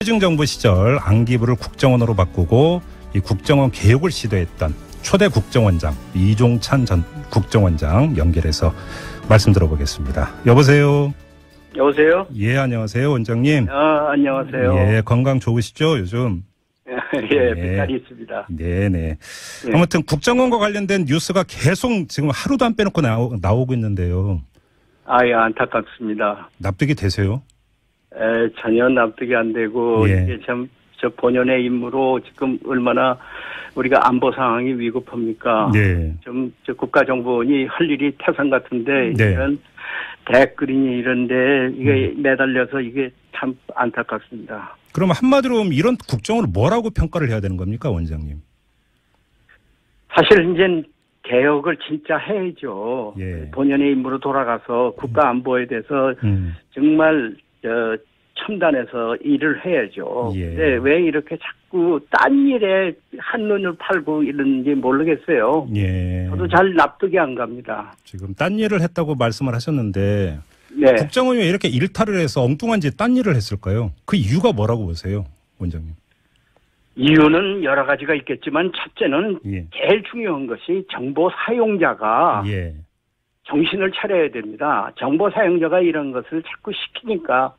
새정부 시절 안기부를 국정원으로 바꾸고 이 국정원 개혁을 시도했던 초대 국정원장 이종찬 전 국정원장 연결해서 말씀 들어보겠습니다. 여보세요. 여보세요. 예, 안녕하세요, 원장님. 안녕하세요. 예, 건강 좋으시죠, 요즘? 예, 빛깔이 있습니다. 네네. 아무튼 국정원과 관련된 뉴스가 계속 지금 하루도 안 빼놓고 나오고 있는데요. 예, 안타깝습니다. 납득이 되세요? 전혀 납득이 안 되고, 예. 이게 참, 저 본연의 임무로 지금 얼마나 우리가 안보 상황이 위급합니까? 네. 저 국가정보원이 할 일이 태산 같은데, 네. 이런 댓글이니 이런데, 이게 매달려서 이게 참 안타깝습니다. 그럼 한마디로 이런 국정원을 뭐라고 평가를 해야 되는 겁니까, 원장님? 사실 이제 개혁을 진짜 해야죠. 예. 본연의 임무로 돌아가서 국가 안보에 대해서 정말 첨단해서 일을 해야죠. 예. 근데 왜 이렇게 자꾸 딴 일에 한눈을 팔고 이러는지 모르겠어요. 예. 저도 잘 납득이 안 갑니다. 지금 딴 일을 했다고 말씀을 하셨는데 네. 국정원이 왜 이렇게 일탈을 해서 엉뚱한 짓 딴 일을 했을까요? 그 이유가 뭐라고 보세요, 원장님? 이유는 여러 가지가 있겠지만 첫째는 예. 제일 중요한 것이 정보 사용자가 예. 정신을 차려야 됩니다. 정보 사용자가 이런 것을 자꾸 시키니까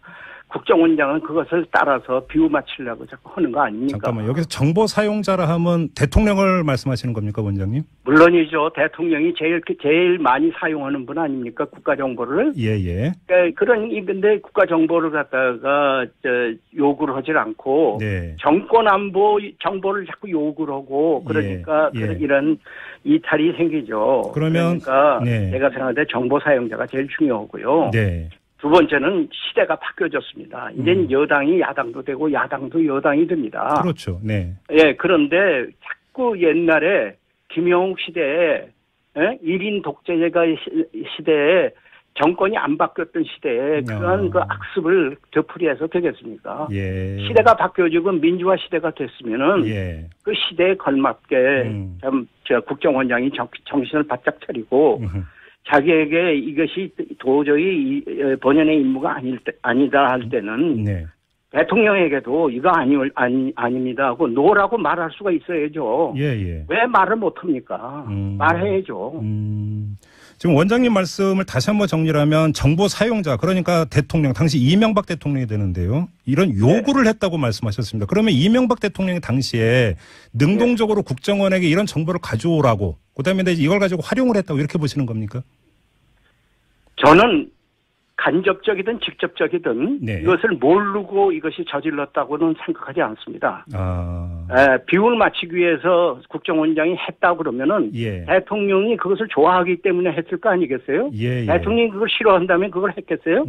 국정원장은 그것을 따라서 비유 맞추려고 자꾸 하는 거 아닙니까? 잠깐만, 여기서 정보 사용자라 하면 대통령을 말씀하시는 겁니까, 원장님? 물론이죠. 대통령이 제일 많이 사용하는 분 아닙니까? 국가정보를. 예. 근데 국가정보를 갖다가 요구를 하질 않고 네. 정권 안보 정보를 자꾸 요구를 하고 그러니까 예. 이런 이탈이 생기죠. 그러면 그러니까 네. 제가 생각할 때 정보 사용자가 제일 중요하고요. 네. 두 번째는 시대가 바뀌어졌습니다. 이제는 여당이 야당도 되고 야당도 여당이 됩니다. 그렇죠. 네. 예, 그런데 자꾸 옛날에 김영욱 시대에 1인 독재가 시대에 정권이 안 바뀌었던 시대에 그런 그 악습을 되풀이해서 되겠습니까? 예. 시대가 바뀌어지고 민주화 시대가 됐으면은 예. 그 시대에 걸맞게 참 국정원장이 정신을 바짝 차리고 자기에게 이것이 도저히 본연의 임무가 아니다 할 때는 네. 대통령에게도 이거 아닙니다 하고 노라고 말할 수가 있어야죠. 예. 왜 말을 못합니까? 말해야죠. 지금 원장님 말씀을 다시 한번 정리하면 정보 사용자, 그러니까 대통령, 당시 이명박 대통령이 되는데요. 이런 요구를 했다고 말씀하셨습니다. 그러면 이명박 대통령이 당시에 능동적으로 국정원에게 이런 정보를 가져오라고, 그다음에 이걸 가지고 활용을 했다고 이렇게 보시는 겁니까? 저는 간접적이든 직접적이든 네. 이것을 모르고 이것이 저질렀다고는 생각하지 않습니다. 비율 맞추기 위해서 국정원장이 했다 그러면은 예. 대통령이 그것을 좋아하기 때문에 했을 거 아니겠어요? 예. 대통령이 그걸 싫어한다면 그걸 했겠어요?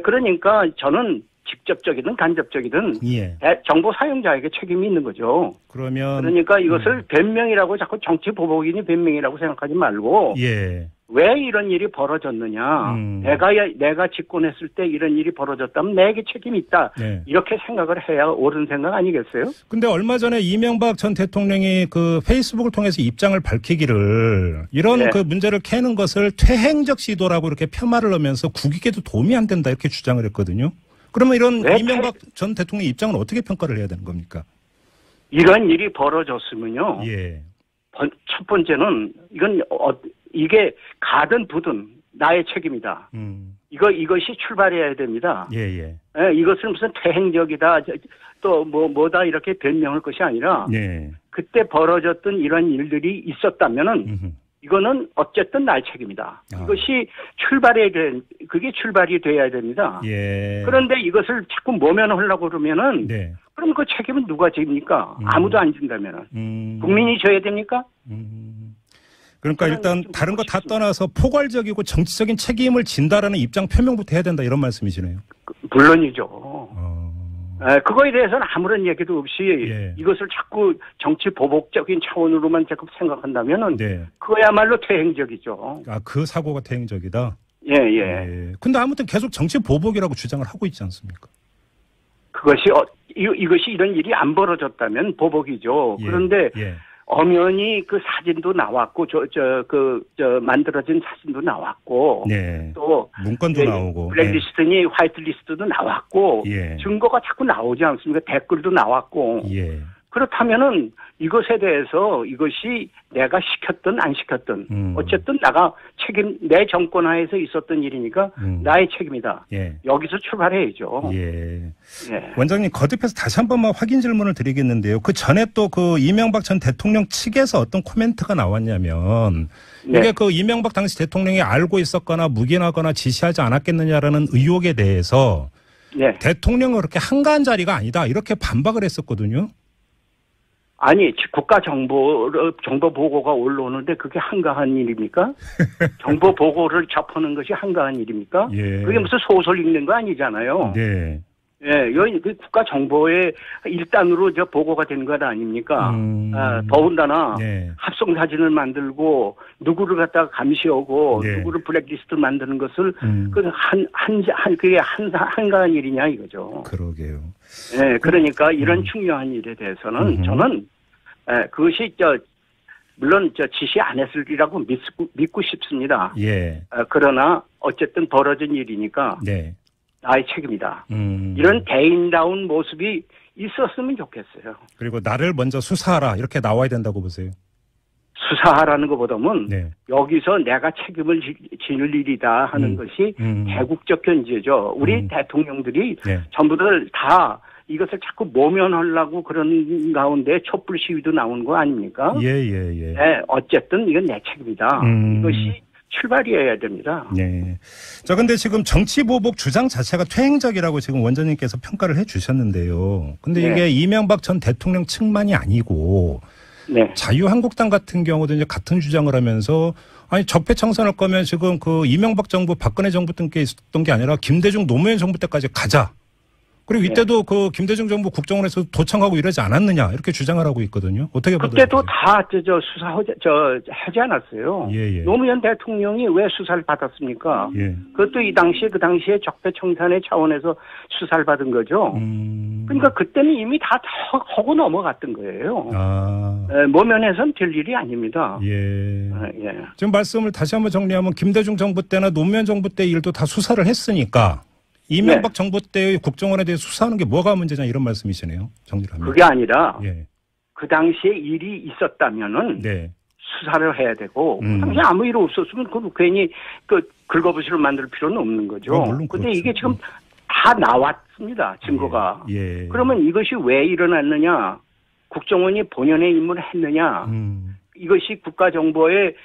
그러니까 저는 직접적이든 간접적이든 예. 정보 사용자에게 책임이 있는 거죠. 그러니까 이것을 변명이라고 자꾸 정치 보복이니 변명이라고 생각하지 말고 예. 왜 이런 일이 벌어졌느냐. 내가 집권했을 때 이런 일이 벌어졌다면 내게 책임이 있다. 네. 이렇게 생각을 해야 옳은 생각 아니겠어요? 근데 얼마 전에 이명박 전 대통령이 그 페이스북을 통해서 입장을 밝히기를 이런 네. 그 문제를 캐는 것을 퇴행적 시도라고 이렇게 폄하를 하면서 국익에도 도움이 안 된다 이렇게 주장을 했거든요. 그러면 이런 이명박 전 대통령의 입장은 어떻게 평가를 해야 되는 겁니까? 이런 일이 벌어졌으면요. 예. 첫 번째는 이게 가든 부든 나의 책임이다. 이것이 출발해야 됩니다. 예. 이것은 무슨 퇴행적이다. 또 뭐다 이렇게 변명할 것이 아니라 예. 그때 벌어졌던 이런 일들이 있었다면은 이거는 어쨌든 나의 책임이다. 이것이 그게 출발이 돼야 됩니다. 예. 그런데 이것을 자꾸 모면하려고 그러면은 네. 그럼 그 책임은 누가 집니까? 아무도 안 진다면은 국민이 져야 됩니까? 그러니까 일단 다른 거 다 떠나서 포괄적이고 정치적인 책임을 진다라는 입장 표명부터 해야 된다 이런 말씀이시네요. 물론이죠. 그거에 대해서는 아무런 얘기도 없이 이것을 자꾸 정치 보복적인 차원으로만 자꾸 생각한다면은 그거야말로 퇴행적이죠. 그 사고가 퇴행적이다? 예. 근데 아무튼 계속 정치 보복이라고 주장을 하고 있지 않습니까? 이것이 이런 일이 안 벌어졌다면 보복이죠. 그런데 엄연히 그 사진도 나왔고, 만들어진 사진도 나왔고, 네. 또 문건도 나오고, 블랙리스트니 화이트리스트도 나왔고, 예. 증거가 자꾸 나오지 않습니까? 댓글도 나왔고, 예. 그렇다면은 이것에 대해서 이것이 내가 시켰든 안 시켰든 어쨌든 내 정권 하에서 있었던 일이니까 나의 책임이다. 예. 여기서 출발해야죠. 예. 예. 원장님 거듭해서 다시 한 번만 확인 질문을 드리겠는데요. 그 전에 또 그 이명박 전 대통령 측에서 어떤 코멘트가 나왔냐면 네. 이게 그 이명박 당시 대통령이 알고 있었거나 묵인하거나 지시하지 않았겠느냐라는 의혹에 대해서 네. 대통령은 그렇게 한가한 자리가 아니다 이렇게 반박을 했었거든요. 아니, 국가 정보 보고가 올라오는데 그게 한가한 일입니까? 정보 보고를 접하는 것이 한가한 일입니까? 예. 그게 무슨 소설 읽는 거 아니잖아요. 네. 예, 여기 국가 정보의 일단으로 보고가 되는 것 아닙니까? 더군다나 네. 합성 사진을 만들고 누구를 갖다가 감시하고 네. 누구를 블랙리스트 만드는 것을 그게 한가한 일이냐 이거죠. 그러게요. 예, 그러니까 이런 중요한 일에 대해서는 저는 그것이 물론 지시 안 했으리라고 믿고 싶습니다. 예. 그러나 어쨌든 벌어진 일이니까 네. 나의 책임이다. 이런 대인다운 모습이 있었으면 좋겠어요. 그리고 나를 먼저 수사하라 이렇게 나와야 된다고 보세요. 수사하라는 것보다는 네. 여기서 내가 책임을 지을 일이다 하는 것이 대국적 견제죠. 우리 대통령들이 네. 전부들 다 이것을 자꾸 모면하려고 그런 가운데 촛불 시위도 나오는 거 아닙니까? 예. 네, 어쨌든 이건 내 책임이다. 이것이 출발이어야 됩니다. 네. 자, 근데 지금 정치보복 주장 자체가 퇴행적이라고 지금 원장님께서 평가를 해 주셨는데요. 근데 네. 이게 이명박 전 대통령 측만이 아니고 네. 자유한국당 같은 경우도 이제 같은 주장을 하면서 아니 적폐청산할 거면 지금 그 이명박 정부 박근혜 정부 때 있었던 게 아니라 김대중 노무현 정부 때까지 가자. 그리고 이때도 그 김대중 정부 국정원에서 도청하고 이러지 않았느냐 이렇게 주장을 하고 있거든요. 어떻게 보세요? 그때도 다 수사 하지 않았어요. 예. 노무현 대통령이 왜 수사를 받았습니까? 예. 그것도 그 당시에 적폐청산의 차원에서 수사를 받은 거죠. 그러니까 그때는 이미 다 하고 넘어갔던 거예요. 모면에선 될 일이 아닙니다. 예. 예. 지금 말씀을 다시 한번 정리하면 김대중 정부 때나 노무현 정부 때 일도 다 수사를 했으니까 이명박 네. 정부 때의 국정원에 대해 수사하는 게 뭐가 문제냐 이런 말씀이시네요. 정리를 하면. 그게 아니라 예. 그 당시에 일이 있었다면은 네. 수사를 해야 되고 그 당시에 아무 일 없었으면 그 괜히 긁어부시를 만들 필요는 없는 거죠. 물론 근데 그렇죠. 이게 지금 다 나왔습니다. 증거가. 예. 그러면 이것이 왜 일어났느냐? 국정원이 본연의 임무를 했느냐? 이것이 국가정보의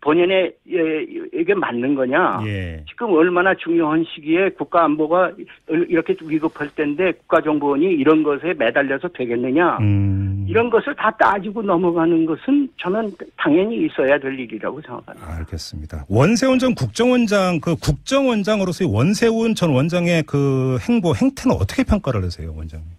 본연에게 맞는 거냐? 예. 지금 얼마나 중요한 시기에 국가안보가 이렇게 위급할 때인데 국가정보원이 이런 것에 매달려서 되겠느냐? 이런 것을 다 따지고 넘어가는 것은 저는 당연히 있어야 될 일이라고 생각합니다. 알겠습니다. 원세훈 전 국정원장 그 국정원장으로서의 원세훈 전 원장의 그 행태는 어떻게 평가를 하세요, 원장님?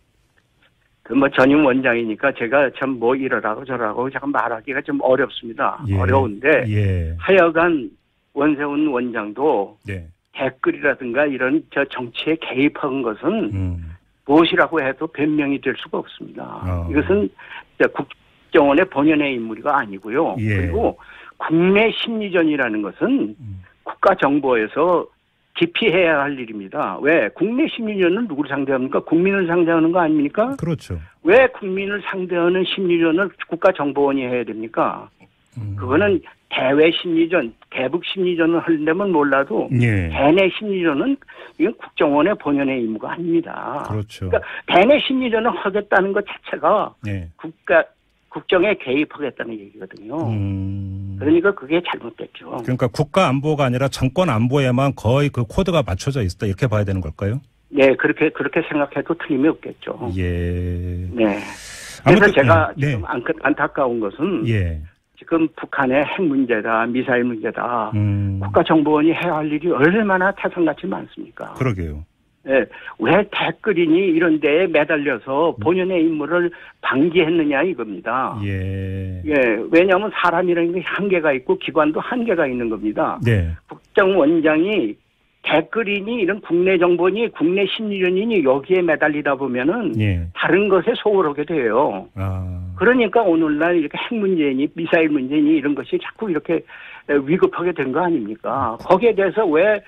전임 원장이니까 제가 참 이러라고 저러라고 잠깐 말하기가 좀 어렵습니다. 예. 어려운데 하여간 원세훈 원장도 네. 댓글이라든가 이런 정치에 개입한 것은 무엇이라고 해도 변명이 될 수가 없습니다. 이것은 국정원의 본연의 인물이 아니고요. 예. 그리고 국내 심리전이라는 것은 국가정보에서 기피해야 할 일입니다. 왜? 국내 심리전은 누구를 상대합니까? 국민을 상대하는 거 아닙니까? 그렇죠. 왜 국민을 상대하는 심리전을 국가정보원이 해야 됩니까? 그거는 대외 심리전, 대북 심리전을 하려면 몰라도 예. 대내 심리전은 이건 국정원의 본연의 임무가 아닙니다. 그렇죠. 그러니까 대내 심리전을 하겠다는 것 자체가 예. 국정에 개입하겠다는 얘기거든요. 그러니까 그게 잘못됐죠. 그러니까 국가 안보가 아니라 정권 안보에만 거의 그 코드가 맞춰져 있다 이렇게 봐야 되는 걸까요? 네, 그렇게 생각해도 틀림이 없겠죠. 예. 네. 그래서 제가 네. 지금 안타까운 것은 예. 지금 북한의 핵 문제다, 미사일 문제다. 국가정보원이 해야 할 일이 얼마나 태산같이 많습니까? 그러게요. 예, 왜 댓글이니 이런 데에 매달려서 본연의 임무를 방기했느냐 이겁니다. 예. 예, 왜냐하면 사람이라는 게 한계가 있고 기관도 한계가 있는 겁니다. 네. 국정원장이 댓글이니 이런 국내 정보니 국내 심리전이니 여기에 매달리다 보면은 예. 다른 것에 소홀하게 돼요. 아. 그러니까 오늘날 이렇게 핵 문제니 미사일 문제니 이런 것이 자꾸 이렇게 위급하게 된 거 아닙니까? 거기에 대해서 왜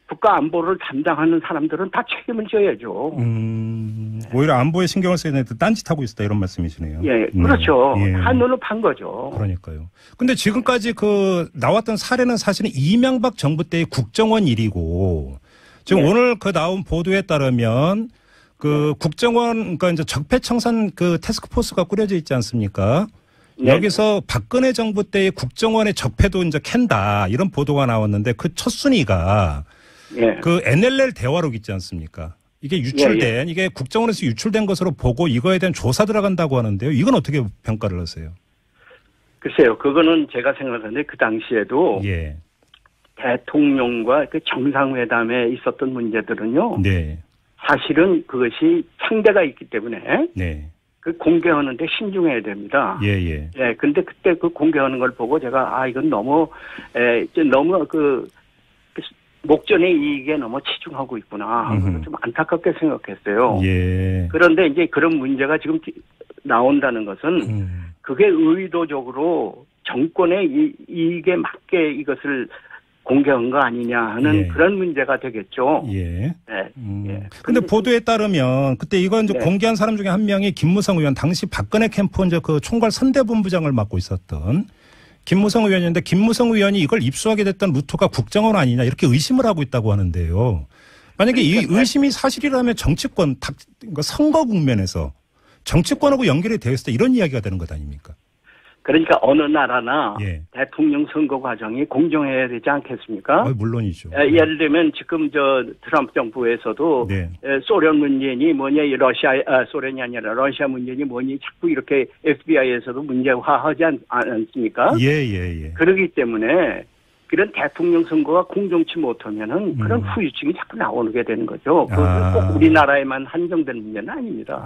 국가 안보를 담당하는 사람들은 다 책임을 져야죠. 오히려 안보에 신경을 쓰는 애들 딴짓하고 있다 이런 말씀이시네요. 예, 그렇죠. 예. 한눈을 판 거죠. 그러니까요. 근데 지금까지 그 나왔던 사례는 사실은 이명박 정부 때의 국정원 일이고 지금 오늘 그 나온 보도에 따르면 그 국정원 그러니까 이제 적폐청산 그 태스크포스가 꾸려져 있지 않습니까? 여기서 박근혜 정부 때의 국정원의 적폐도 이제 캔다 이런 보도가 나왔는데 그 첫 순위가 그 NLL 대화록 있지 않습니까? 이게 유출된 이게 국정원에서 유출된 것으로 보고 이거에 대한 조사 들어간다고 하는데요. 이건 어떻게 평가를 하세요? 글쎄요. 그거는 제가 생각하는데 그 당시에도 대통령과 그 정상회담에 있었던 문제들은요. 사실은 그것이 상대가 있기 때문에 그 공개하는데 신중해야 됩니다. 근데 그때 그 공개하는 걸 보고 제가 이건 너무 그 목전의 이익에 너무 치중하고 있구나. 좀 안타깝게 생각했어요. 그런데 이제 그런 문제가 지금 나온다는 것은 그게 의도적으로 정권의 이익에 맞게 이것을 공개한 거 아니냐 하는 그런 문제가 되겠죠. 근데 보도에 따르면 그때 이건 이제 공개한 사람 중에 한 명이 김무성 의원 당시 박근혜 캠프 이제 그 총괄 선대본부장을 맡고 있었던 김무성 의원인데 김무성 의원이 이걸 입수하게 됐던 루트가 국정원 아니냐 이렇게 의심을 하고 있다고 하는데요. 만약에 이 의심이 사실이라면 정치권 그러니까 선거 국면에서 정치권하고 연결이 되어 있을 때 이런 이야기가 되는 것 아닙니까? 그러니까 어느 나라나 대통령 선거 과정이 공정해야 되지 않겠습니까? 물론이죠. 예를 들면 지금 트럼프 정부에서도 소련 문제니 뭐냐 소련이 아니라 러시아 문제니 뭐니 자꾸 이렇게 FBI에서도 문제화하지 않습니까? 그렇기 때문에 그런 대통령 선거가 공정치 못하면은 그런 후유증이 자꾸 나오게 되는 거죠. 꼭 우리나라에만 한정된 문제는 아닙니다.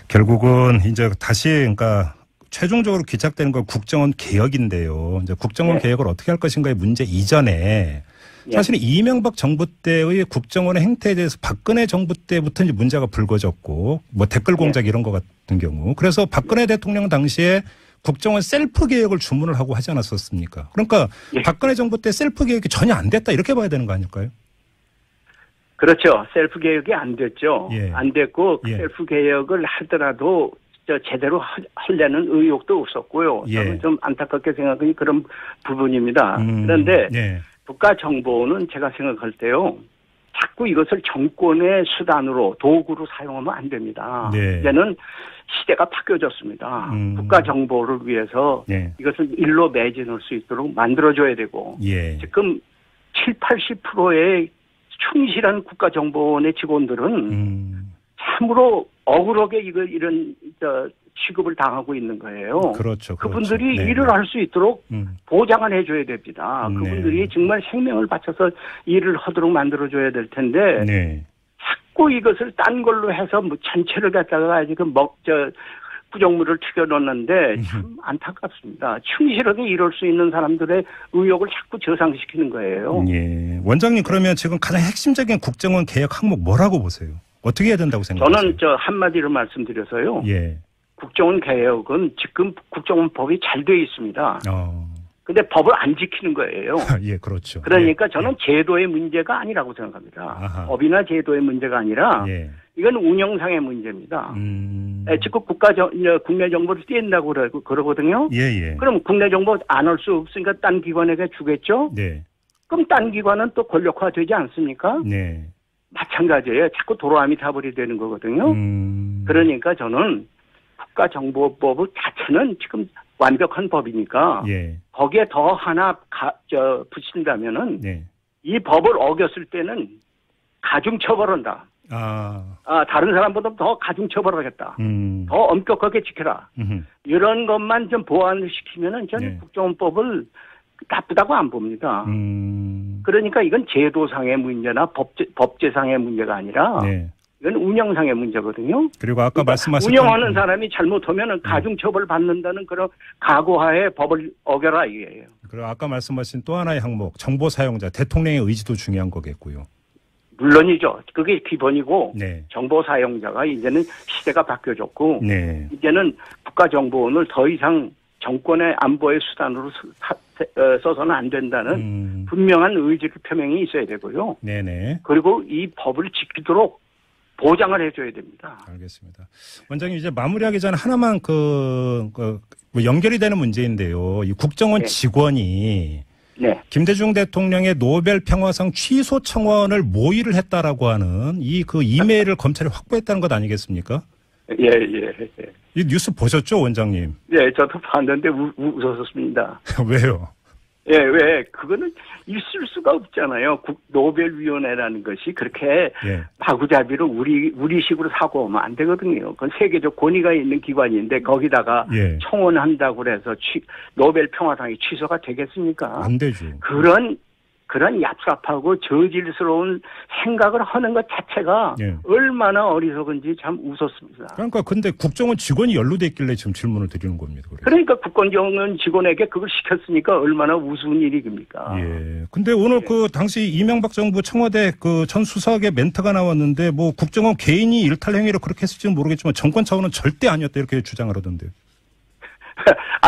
결국은 이제 다시 그러니까 최종적으로 기착되는 건 국정원 개혁인데요. 이제 국정원 개혁을 어떻게 할 것인가의 문제 이전에 사실은 이명박 정부 때의 국정원의 행태에 대해서 박근혜 정부 때부터 이제 문제가 불거졌고 뭐 댓글 공작 이런 것 같은 경우 그래서 박근혜 대통령 당시에 국정원 셀프 개혁을 주문을 하고 하지 않았었습니까? 그러니까 박근혜 정부 때 셀프 개혁이 전혀 안 됐다 이렇게 봐야 되는 거 아닐까요? 그렇죠. 셀프 개혁이 안 됐죠. 안 됐고 셀프 개혁을 하더라도 제대로 하려는 의욕도 없었고요. 저는 좀 안타깝게 생각하니 그런 부분입니다. 그런데 국가정보는 제가 생각할 때요. 자꾸 이것을 정권의 수단으로 도구로 사용하면 안 됩니다. 이제는 시대가 바뀌어졌습니다. 국가정보를 위해서 이것을 일로 매진할 수 있도록 만들어줘야 되고 지금 70~80%의 충실한 국가정보원의 직원들은 참으로 억울하게 이런 취급을 당하고 있는 거예요. 그렇죠. 그분들이 일을 할 수 있도록 보장을 해줘야 됩니다. 그분들이 정말 생명을 바쳐서 일을 하도록 만들어줘야 될 텐데 자꾸 이것을 딴 걸로 해서 뭐 전체를 갖다가 지금 구정물을 튀겨놓는데 참 안타깝습니다. 충실하게 이룰 수 있는 사람들의 의욕을 자꾸 저상시키는 거예요. 원장님 그러면 지금 가장 핵심적인 국정원 개혁 항목 뭐라고 보세요? 어떻게 해야 된다고 생각하세요? 저는 한마디로 말씀드려서요. 국정원 개혁은 지금 국정원법이 잘 돼 있습니다. 근데 법을 안 지키는 거예요. 그렇죠. 그러니까 저는 제도의 문제가 아니라고 생각합니다. 법이나 제도의 문제가 아니라 이건 운영상의 문제입니다. 지금 국내 정보를 떼낸다고 그러거든요. 그럼 국내 정보 안 할 수 없으니까 딴 기관에게 주겠죠. 그럼 딴 기관은 또 권력화되지 않습니까? 마찬가지예요. 자꾸 도로아미 타벌이 되는 거거든요. 그러니까 저는 국가정보법 자체는 지금 완벽한 법이니까 거기에 더 하나 붙인다면은 이 법을 어겼을 때는 가중처벌한다. 다른 사람보다 더 가중처벌하겠다. 더 엄격하게 지켜라. 이런 것만 좀 보완을 시키면은 저는 국정원법을 나쁘다고 안 봅니다. 그러니까 이건 제도상의 문제나 법제상의 문제가 아니라 이건 운영상의 문제거든요. 그리고 아까 말씀하신 운영하는 사람이 잘못하면 가중처벌 받는다는 그런 각오하에 법을 어겨라 이게요. 그리고 아까 말씀하신 또 하나의 항목 정보 사용자 대통령의 의지도 중요한 거겠고요. 물론이죠. 그게 기본이고 네. 정보 사용자가 이제는 시대가 바뀌어졌고 네. 이제는 국가정보원을 더 이상 정권의 안보의 수단으로 써서는 안 된다는 분명한 의지 표명이 있어야 되고요. 네네. 그리고 이 법을 지키도록 보장을 해줘야 됩니다. 알겠습니다. 원장님 이제 마무리하기 전에 하나만 뭐 연결이 되는 문제인데요. 이 국정원 네. 직원이 네. 김대중 대통령의 노벨 평화상 취소 청원을 모의를 했다라고 하는 이 이메일을 검찰이 확보했다는 것 아니겠습니까? 예, 예, 예. 이 뉴스 보셨죠, 원장님? 예, 저도 봤는데 웃었습니다. 왜요? 예, 왜? 그거는 있을 수가 없잖아요. 노벨위원회라는 것이 그렇게 예. 마구잡이로 우리식으로 사고하면 안 되거든요. 그건 세계적 권위가 있는 기관인데 거기다가 예. 청원한다고 그래서 노벨 평화상이 취소가 되겠습니까? 안 되죠. 그런 얍삽하고 저질스러운 생각을 하는 것 자체가 예. 얼마나 어리석은지 참 웃었습니다. 그러니까 근데 국정원 직원이 연루돼 있길래 지금 질문을 드리는 겁니다. 그러니까 국정원 직원에게 그걸 시켰으니까 얼마나 우스운 일입니까? 예. 근데 오늘 당시 이명박 정부 청와대 전 수석의 멘트가 나왔는데 뭐 국정원 개인이 일탈 행위를 그렇게 했을지는 모르겠지만 정권 차원은 절대 아니었다 이렇게 주장을 하던데요.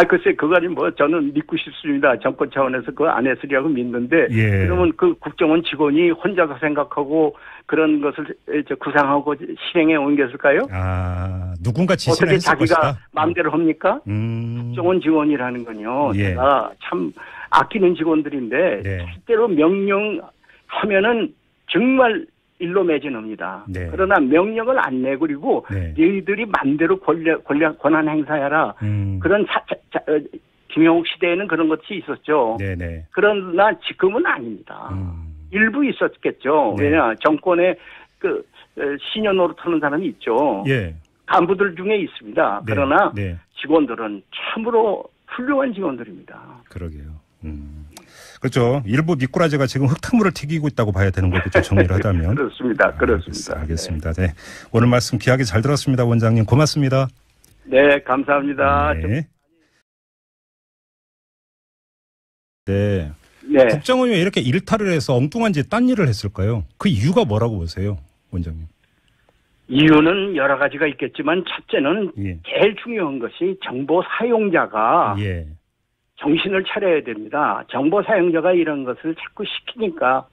글쎄, 그거는 저는 믿고 싶습니다. 정권 차원에서 그거 안 했으리라고 믿는데, 예. 그러면 그 국정원 직원이 혼자서 생각하고 그런 것을 구상하고 실행에 옮겼을까요? 누군가 지시를 어떻게 했을 자기가 것이다. 마음대로 합니까? 국정원 직원이라는 건요. 예. 제가 참 아끼는 직원들인데, 네. 실제로 명령하면은 정말 일로 매진합니다. 네. 그러나 명령을 안 내, 그리고 네. 너희들이 맘대로 권한 행사해라. 그런 김영욱 시대에는 그런 것이 있었죠. 네네. 그러나 지금은 아닙니다. 일부 있었겠죠. 네. 왜냐, 정권에 시녀 노릇하는 사람이 있죠. 예. 간부들 중에 있습니다. 네. 그러나 네. 직원들은 참으로 훌륭한 직원들입니다. 그러게요. 그렇죠. 일부 미꾸라지가 지금 흙탕물을 튀기고 있다고 봐야 되는 거겠죠. 정리를 하자면. 그렇습니다. 알겠습니다. 네. 오늘 말씀 귀하게 잘 들었습니다. 원장님 고맙습니다. 네, 감사합니다. 네. 네. 네. 국정원이 왜 이렇게 일탈을 해서 엉뚱한 딴 일을 했을까요? 그 이유가 뭐라고 보세요, 원장님? 이유는 여러 가지가 있겠지만 첫째는 예. 제일 중요한 것이 정보 사용자가 예. 정신을 차려야 됩니다. 정보 사용자가 이런 것을 자꾸 시키니까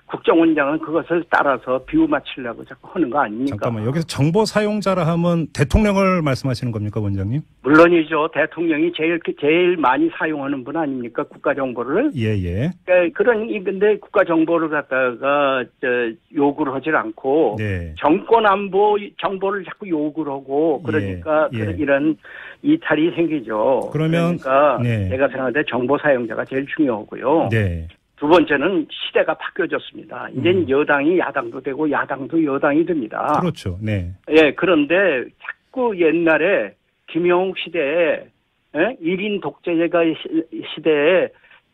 국정원장은 그것을 따라서 비유 맞추려고 자꾸 하는 거 아닙니까? 잠깐만, 여기서 정보 사용자라 하면 대통령을 말씀하시는 겁니까, 원장님? 물론이죠. 대통령이 제일 많이 사용하는 분 아닙니까? 국가정보를. 예. 근데 국가정보를 갖다가 요구를 하질 않고 네. 정권 안보 정보를 자꾸 요구를 하고 그러니까 예. 이런 이탈이 생기죠. 그러면 그러니까 네. 제가 생각할 때 정보 사용자가 제일 중요하고요. 네. 두 번째는 시대가 바뀌어졌습니다. 이제는 여당이 야당도 되고 야당도 여당이 됩니다. 그렇죠. 네. 예, 그런데 자꾸 옛날에 김영욱 시대에 1인 독재가 시대에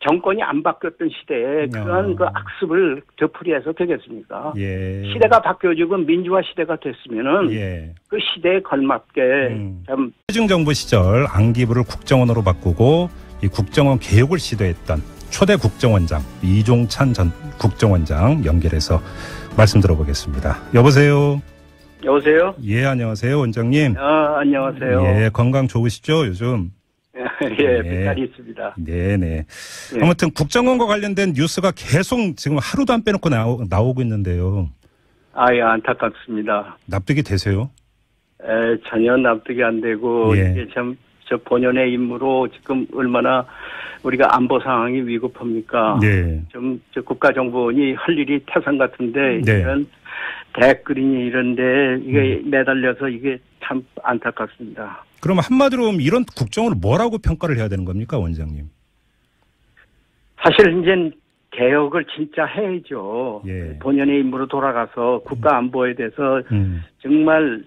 정권이 안 바뀌었던 시대에 그러한 그 악습을 되풀이해서 되겠습니까? 예. 시대가 바뀌어지고 민주화 시대가 됐으면은 예. 그 시대에 걸맞게 참 최중 정부 시절 안기부를 국정원으로 바꾸고 이 국정원 개혁을 시도했던 초대 국정원장 이종찬 전 국정원장 연결해서 말씀 들어보겠습니다. 여보세요. 여보세요. 예, 안녕하세요, 원장님. 안녕하세요. 예, 건강 좋으시죠, 요즘? 예, 빛깔이 있습니다. 네네. 아무튼 국정원과 관련된 뉴스가 계속 지금 하루도 안 빼놓고 나오고 있는데요. 예, 안타깝습니다. 납득이 되세요? 전혀 납득이 안 되고 예. 이게 참 저 본연의 임무로 지금 얼마나 우리가 안보 상황이 위급합니까? 네. 좀 저 국가정보원이 할 일이 태산 같은데 네. 이런 댓글이니 이런데 이게 매달려서 이게 참 안타깝습니다. 그럼 한마디로 하면 이런 국정원을 뭐라고 평가를 해야 되는 겁니까, 원장님? 사실 이제 개혁을 진짜 해야죠. 예. 본연의 임무로 돌아가서 국가 안보에 대해서 정말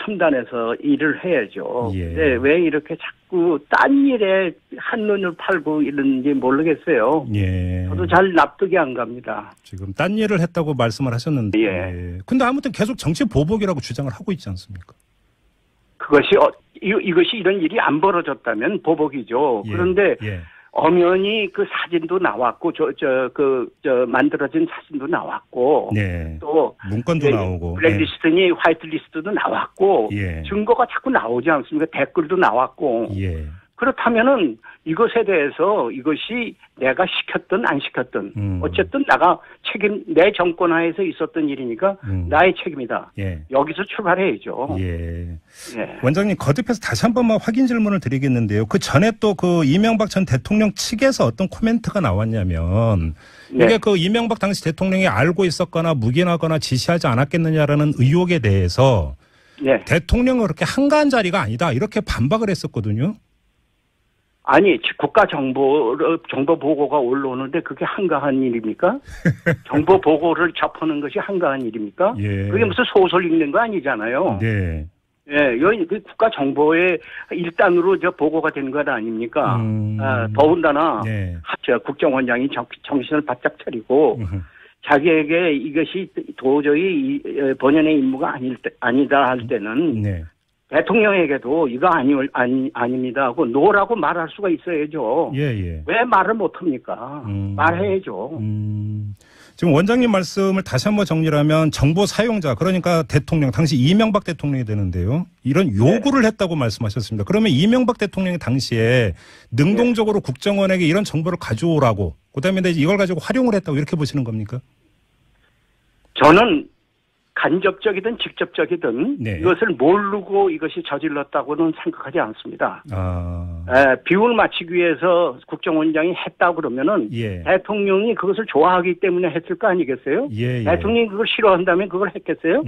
첨단해서 일을 해야죠. 예. 근데 왜 이렇게 자꾸 딴 일에 한눈을 팔고 이러는지 모르겠어요. 예. 저도 잘 납득이 안 갑니다. 지금 딴 일을 했다고 말씀을 하셨는데. 예. 근데 아무튼 계속 정치 보복이라고 주장을 하고 있지 않습니까? 그것이 이것이 이런 일이 안 벌어졌다면 보복이죠. 예. 그런데 예. 엄연히 그 사진도 나왔고, 만들어진 사진도 나왔고, 네. 또 문건도 나오고, 블랙리스트니 화이트리스트도 나왔고, 예. 증거가 자꾸 나오지 않습니까? 댓글도 나왔고. 예. 그렇다면은 이것에 대해서 이것이 내가 시켰든 안 시켰든 어쨌든 내 정권 하에서 있었던 일이니까 나의 책임이다. 예. 여기서 출발해야죠. 예. 예. 원장님 거듭해서 다시 한 번만 확인 질문을 드리겠는데요. 그 전에 또 그 이명박 전 대통령 측에서 어떤 코멘트가 나왔냐면 이게 네. 그 이명박 당시 대통령이 알고 있었거나 묵인하거나 지시하지 않았겠느냐라는 의혹에 대해서 네. 대통령은 그렇게 한가한 자리가 아니다 이렇게 반박을 했었거든요. 아니, 정보 보고가 올라오는데 그게 한가한 일입니까? 정보 보고를 접하는 것이 한가한 일입니까? 예. 그게 무슨 소설 읽는 거 아니잖아요. 네. 예, 여기 국가 정보의 일단으로 보고가 된 것 아닙니까? 더군다나 네. 국정원장이 정신을 바짝 차리고 자기에게 이것이 도저히 본연의 임무가 아니다 할 때는 네. 대통령에게도 이거 아닙니다 하고 노라고 말할 수가 있어야죠. 예. 왜 말을 못합니까? 말해야죠. 지금 원장님 말씀을 다시 한번 정리하면 정보 사용자 그러니까 대통령 당시 이명박 대통령이 되는데요. 이런 요구를 했다고 말씀하셨습니다. 그러면 이명박 대통령이 당시에 능동적으로 국정원에게 이런 정보를 가져오라고 그다음에 이걸 가지고 활용을 했다고 이렇게 보시는 겁니까? 저는 간접적이든 직접적이든 네. 이것을 모르고 이것이 저질렀다고는 생각하지 않습니다. 비율 맞추기 위해서 국정원장이 했다고 그러면은 예. 대통령이 그것을 좋아하기 때문에 했을 거 아니겠어요? 예. 대통령이 그걸 싫어한다면 그걸 했겠어요?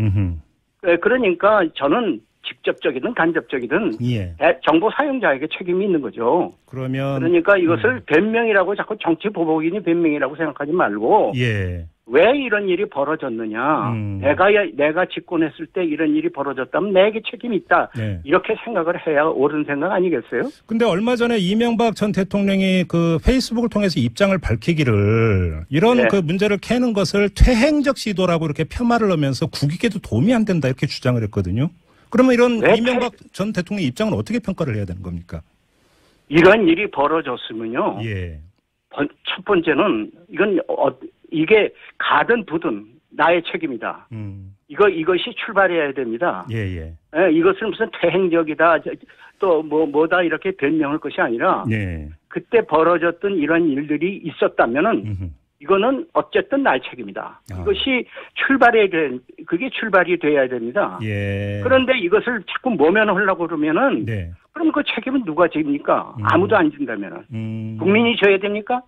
그러니까 저는 직접적이든 간접적이든 예. 정보 사용자에게 책임이 있는 거죠. 그러니까 이것을 변명이라고 자꾸 정치 보복이니 변명이라고 생각하지 말고 예. 왜 이런 일이 벌어졌느냐. 내가 집권했을 때 이런 일이 벌어졌다면 내게 책임이 있다. 네. 이렇게 생각을 해야 옳은 생각 아니겠어요? 근데 얼마 전에 이명박 전 대통령이 그 페이스북을 통해서 입장을 밝히기를 이런 네. 그 문제를 캐는 것을 퇴행적 시도라고 이렇게 폄하를 하면서 국익에도 도움이 안 된다 이렇게 주장을 했거든요. 그러면 이런 이명박 전 대통령의 입장은 어떻게 평가를 해야 되는 겁니까? 이런 일이 벌어졌으면요. 예. 첫 번째는 이게 가든 부든 나의 책임이다. 이것이 출발해야 됩니다. 예. 이것을 무슨 퇴행적이다, 또 뭐다 이렇게 변명할 것이 아니라 네. 그때 벌어졌던 이런 일들이 있었다면은 이거는 어쨌든 나의 책임이다. 이것이 그게 출발이 돼야 됩니다. 예. 그런데 이것을 자꾸 모면하려고 그러면은 네. 그럼 그 책임은 누가 집니까? 아무도 안 진다면은 국민이 져야 됩니까?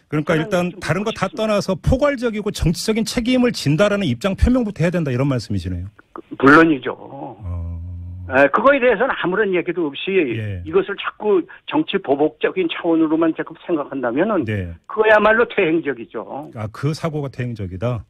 그러니까 일단 다른 거 다 떠나서 포괄적이고 정치적인 책임을 진다라는 입장 표명부터 해야 된다 이런 말씀이시네요. 물론이죠. 그거에 대해서는 아무런 얘기도 없이 이것을 자꾸 정치 보복적인 차원으로만 자꾸 생각한다면은 네. 그거야말로 퇴행적이죠. 그 사고가 퇴행적이다.